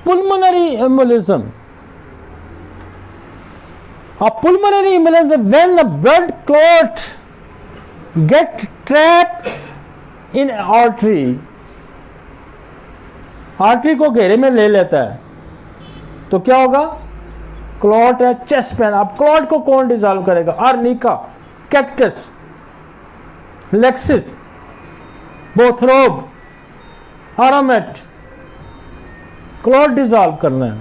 pulmonary embolism. A pulmonary embolism when the blood clot get trapped in artery. Artery को घेरे में ले लेता है तो क्या होगा? क्लॉट है, चेस्ट पेन. अब क्लॉट को कौन डिसॉल्व करेगा? आर्निका, कैक्टस, लेक्सिस, बोथरोब, आरामेट. क्लॉट डिसॉल्व करना है.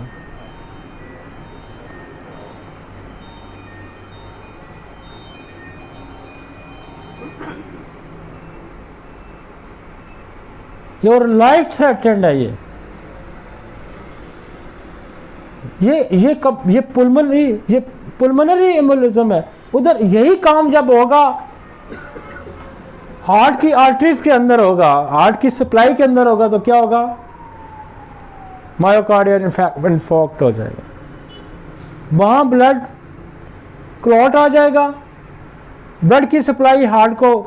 योर लाइफ थ्रेटेंड है ये पुल्मोनरी एम्बोलिज्म है. उधर यही काम जब होगा हार्ट की आर्टरीज के अंदर होगा, हार्ट की सप्लाई के अंदर होगा तो क्या होगा? मायोकार्डियल इन्फार्क्ट हो जाएगा. वहां ब्लड क्लॉट आ जाएगा, ब्लड की सप्लाई हार्ट को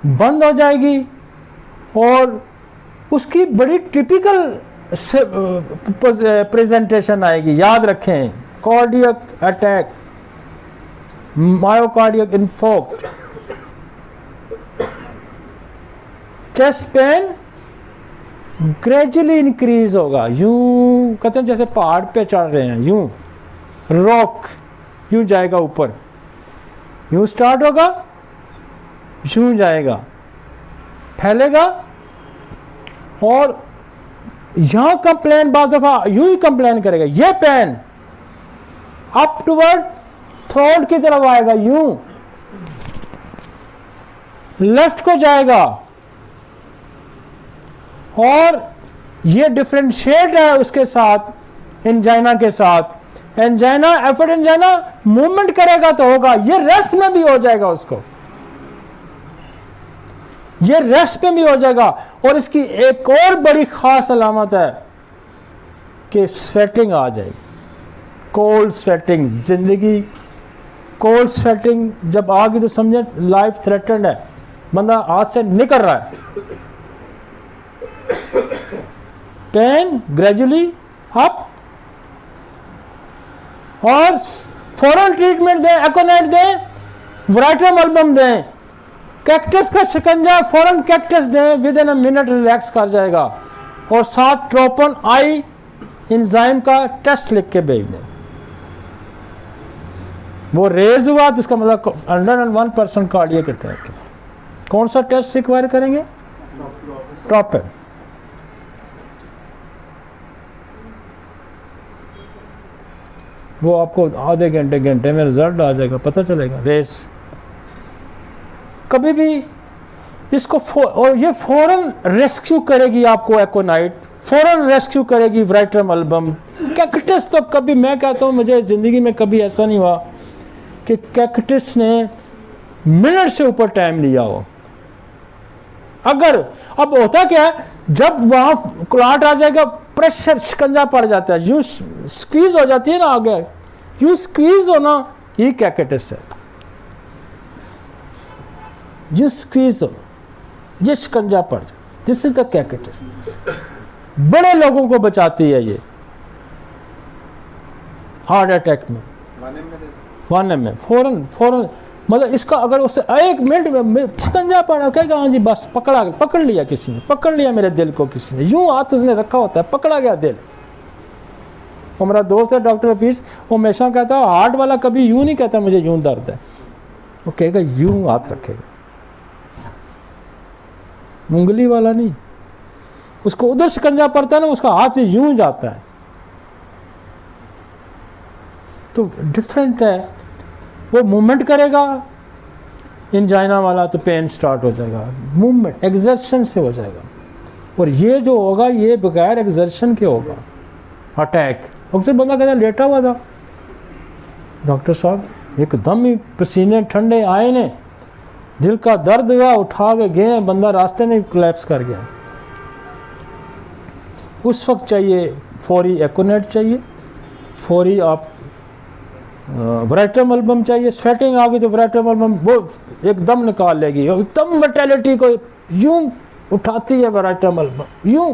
बंद हो जाएगी और उसकी बड़ी टिपिकल प्रेजेंटेशन आएगी. याद रखें, cardiac attack, myocardial infarct, chest pain gradually increase होगा. यूं कहते हैं जैसे पहाड़ पे चढ़ रहे हैं, यूं रॉक यूं जाएगा ऊपर, यूं स्टार्ट होगा, यूं जाएगा, फैलेगा और यहां कंप्लेन बात दफा यूं ही कंप्लेन करेगा. ये पेन अप टुवर्ड थ्रोट की तरफ आएगा, यूं लेफ्ट को जाएगा और ये डिफरेंशिएट है उसके साथ एंजाइना के साथ. एंजाइना एफर्ट एंजाइना मूवमेंट करेगा तो होगा, ये रेस्ट में भी हो जाएगा उसको, ये रेस्ट में भी हो जाएगा. और इसकी एक और बड़ी खास अलामत है कि स्वेटिंग आ जाएगी, कोल्ड स्वेटिंग. जिंदगी कोल्ड स्वेटिंग जब आ गई तो समझे लाइफ थ्रेटेंड है, बंदा हाथ से निकल रहा है. पेन ग्रेजुअली अप और फौरन ट्रीटमेंट दें, एकोनाइट दें, वराइटम एल्बम दें, कैक्टस का शिकंजा फौरन कैक्टस दें, with in a minute relax कर जाएगा. और साथ ट्रोपन आई एंजाइम का टेस्ट लिख के भेज दें. वो रेज हुआ तो इसका मतलब 101% कार्डियक अटैक है. कौन सा टेस्ट रिक्वायर करेंगे? ट्रोपन. वो आपको आधे घंटे में रिजल्ट आ जाएगा, पता चलेगा. रेस कभी भी इसको और ये फौरन रेस्क्यू करेगी आपको एकोनाइट, फौरन रेस्क्यू करेगी वराइटम एल्बम. कैक्टस तो कभी, मैं कहता हूँ मुझे ज़िंदगी में कभी ऐसा नहीं हुआ कि कैक्टस ने मिनट से ऊपर टाइम लिया हो. अगर अब होता क्या है, जब वहाँ क्लॉट आ जाएगा प्रेशर शिकंजा पड़ जाता है, यूँ स्क्वीज हो जाती है ना आगे, यूँ स्क्वीज होना ये कैक्टस है. यूँ स्क्वीज हो, ये शिकंजा पड़ जाए, दिस इज द कैक्टस. बड़े लोगों को बचाती है ये हार्ट अटैक में, 1 mm फौरन मतलब इसका अगर उससे 1 मिनट में शिकंजा पड़ा, कहेगा हाँ जी बस पकड़ लिया किसी ने, पकड़ लिया मेरे दिल को किसी ने, यूं हाथ उसने रखा होता है, पकड़ा गया दिल. वो मेरा दोस्त है डॉक्टर हफीज, वो हमेशा कहता है हार्ट वाला कभी यूं नहीं कहता मुझे यूं दर्द है, वो कहेगा यूं हाथ रखेगा, उंगली वाला नहीं. उसको उधर शिकंजा पड़ता है ना, उसका हाथ भी यूं जाता है. तो डिफरेंट है. वो मूवमेंट करेगा एंजाइना वाला तो पेन स्टार्ट हो जाएगा, मूवमेंट एक्सर्शन से हो जाएगा. और ये जो होगा ये बगैर एक्सर्शन के होगा अटैक. अक्सर बंदा कहता है लेटा हुआ था, डॉक्टर साहब एकदम ही पसीने ठंडे आए ने, दिल का दर्द हुआ, उठा के गए, बंदा रास्ते में कोलैप्स कर गया. उस वक्त चाहिए फौरी एकोनेट चाहिए, फौरी आप वराइटम एल्बम चाहिए. स्वेटिंग आ गई तो वराइटम एल्बम वो एकदम निकाल लेगी, एकदम वर्टेलिटी को यूं उठाती है वराइटम एल्बम, यूं